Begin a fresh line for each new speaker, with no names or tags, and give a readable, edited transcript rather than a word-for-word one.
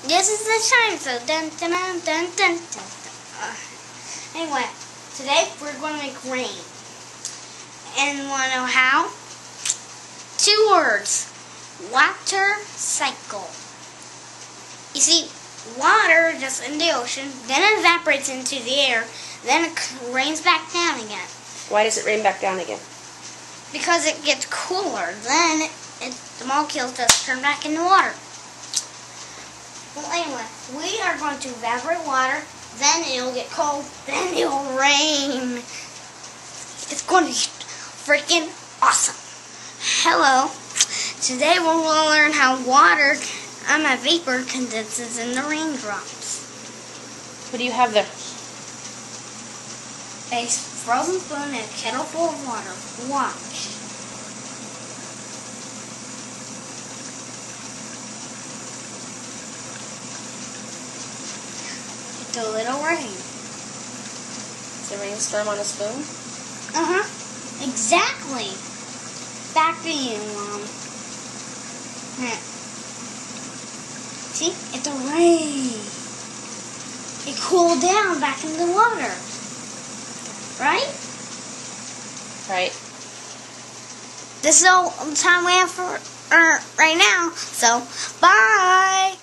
this is the time, so dun dun dun dun dun dun. Anyway, today we're going to make rain. And you want to know how? 2 words. Water cycle. You see, water just in the ocean, then it evaporates into the air, then it rains back down again.
Why does it rain back down again?
Because it gets cooler. Then the molecules just turn back into water. Well, anyway, we are going to evaporate water, then it'll get cold, then it'll rain. It's going to be freaking awesome. Hello. Today we'll learn how water, vapor condenses in the raindrops.
What do you have there?
A frozen spoon and a kettle full of water. Watch. It's a little rain.
Is a rainstorm on a spoon?
Exactly. Back to you, Mom. See? It's a rain. It cooled down back into the water. Right?
Right.
This is all the time we have for right now. So, bye.